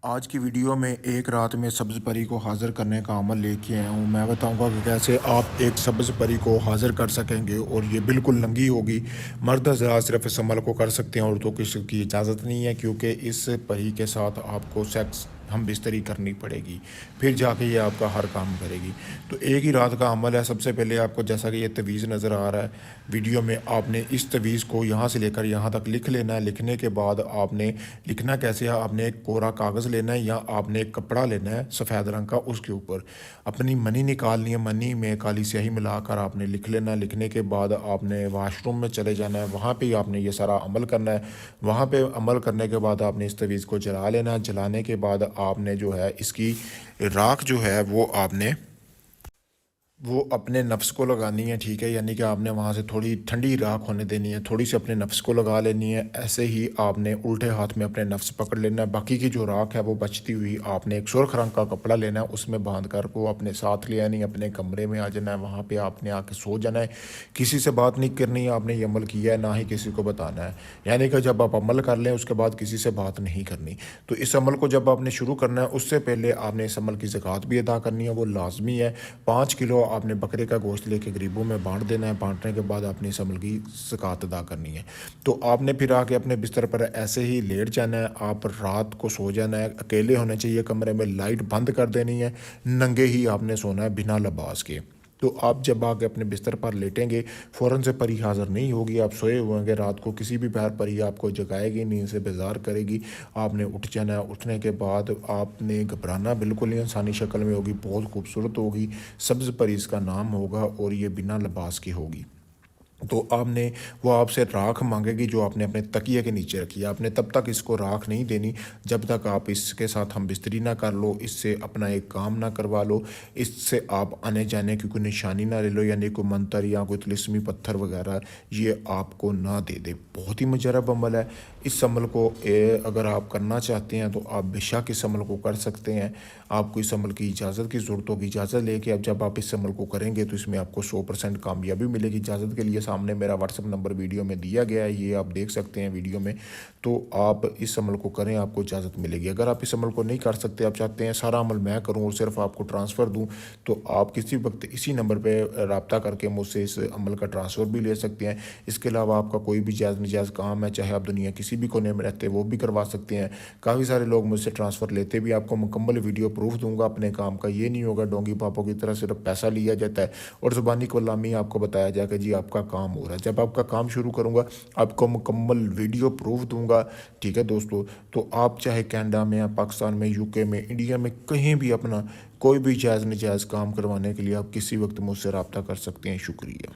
आज की वीडियो में एक रात में सब्ज़ परी को हाज़िर करने का अमल लेके आया हूँ। मैं बताऊँगा कि कैसे आप एक सब्ज़ परी को हाज़िर कर सकेंगे और ये बिल्कुल नंगी होगी। मर्द हज़रात सिर्फ़ इस अमल को कर सकते हैं, औरतों को इसकी इजाज़त नहीं है, क्योंकि इस परी के साथ आपको सेक्स हम बिस्तरी करनी पड़ेगी, फिर जाके ये आपका हर काम करेगी। तो एक ही रात का अमल है। सबसे पहले आपको, जैसा कि ये तवीज़ नज़र आ रहा है वीडियो में, आपने इस तवीज़ को यहाँ से लेकर यहाँ तक लिख लेना है। लिखने के बाद आपने लिखना कैसे है, आपने एक कोरा कागज़ लेना है या आपने एक कपड़ा लेना है सफ़ेद रंग का, उसके ऊपर अपनी मनी निकालनी है। मनी में काली स्याही मिलाकर आपने लिख लेना है। लिखने के बाद आपने वाशरूम में चले जाना है, वहाँ पे आपने ये सारा अमल करना है। वहाँ पे अमल करने के बाद आपने इस तवीज़ को जला लेना है। जलाने के बाद आपने जो है इसकी राख जो है वो अपने नफ्स को लगानी है, ठीक है। यानी कि आपने वहाँ से थोड़ी ठंडी राख होने देनी है, थोड़ी सी अपने नफ्स को लगा लेनी है। ऐसे ही आपने उल्टे हाथ में अपने नफ्स पकड़ लेना है। बाकी की जो राख है वो बचती हुई आपने एक सुर्ख रंग का कपड़ा लेना है, उसमें बांध कर वो अपने साथ ले आनी, अपने कमरे में आ जाना है। वहाँ पे आपने आके सो जाना है। किसी से बात नहीं करनी है, आपने ये अमल किया है ना ही किसी को बताना है। यानी कि जब आप अमल कर लें उसके बाद किसी से बात नहीं करनी। तो इस अमल को जब आपने शुरू करना है, उससे पहले आपने इस अमल की ज़कात भी अदा करनी है, वो लाजमी है। 5 किलो आपने बकरे का गोश्त लेके गरीबों में बांट देना है। बांटने के बाद आपने इस अमल की ज़कात अदा करनी है। तो आपने फिर आके अपने बिस्तर पर ऐसे ही लेट जाना है। आप रात को सो जाना है, अकेले होने चाहिए कमरे में, लाइट बंद कर देनी है, नंगे ही आपने सोना है बिना लिबास के। तो आप जब आके अपने बिस्तर पर लेटेंगे, फ़ौरन से परी हाज़िर नहीं होगी। आप सोए हुए होंगे, रात को किसी भी प्रहर परी आपको जगाएगी, नींद से बेजार करेगी। आपने उठ जाना है। उठने के बाद आपने घबराना बिल्कुल नहीं, इंसानी शक्ल में होगी, बहुत खूबसूरत होगी। सब्ज़ परी इसका नाम होगा और ये बिना लिबास की होगी। तो आपने, वो आपसे राख मांगेगी जो आपने अपने तकिए के नीचे रखी है। आपने तब तक इसको राख नहीं देनी जब तक आप इसके साथ हम बिस्तरी ना कर लो, इससे अपना एक काम ना करवा लो, इससे आप आने जाने की कोई निशानी ना ले लो, यानी कोई मंतर या कोई तिलिस्मी पत्थर वगैरह ये आपको ना दे दे। बहुत ही मुजरब अमल है। इस अमल को अगर आप करना चाहते हैं तो आप बेशक इस अमल को कर सकते हैं। आपको इस अमल की इजाज़त की ज़रूरत होगी। इजाज़त लेके अब जब आप इस अमल को करेंगे तो इसमें आपको 100% कामयाबी मिलेगी। इजाज़त के लिए सामने मेरा व्हाट्सअप नंबर वीडियो में दिया गया है, ये आप देख सकते हैं वीडियो में। तो आप इस अमल को करें, आपको इजाज़त मिलेगी। अगर आप इस अमल को नहीं कर सकते, आप चाहते हैं सारा अमल मैं करूँ और सिर्फ आपको ट्रांसफ़र दूँ, तो आप किसी वक्त इसी नंबर पर रब्ता करके मुझसे इस अमल का ट्रांसफ़र भी ले सकते हैं। इसके अलावा आपका कोई भी जायज़ नजायज़ काम है, चाहे आप दुनिया किसी भी कोने में रहते हैं, वो भी करवा सकते हैं। काफ़ी सारे लोग मुझसे ट्रांसफ़र लेते भी। आपको मुकम्मल वीडियो प्रूफ दूंगा अपने काम का। ये नहीं होगा डोंगी पापों की तरह सिर्फ पैसा लिया जाता है और ज़ुबानी कलामी आपको बताया जाएगा जी आपका काम हो रहा है। जब आपका काम शुरू करूँगा, आपको मुकम्मल वीडियो प्रूफ दूंगा, ठीक है दोस्तों। तो आप चाहे कनाडा में या पाकिस्तान में, यूके में, इंडिया में, कहीं भी अपना कोई भी जायज़ नजायज़ काम करवाने के लिए आप किसी वक्त मुझसे रब्ता कर सकते हैं। शुक्रिया।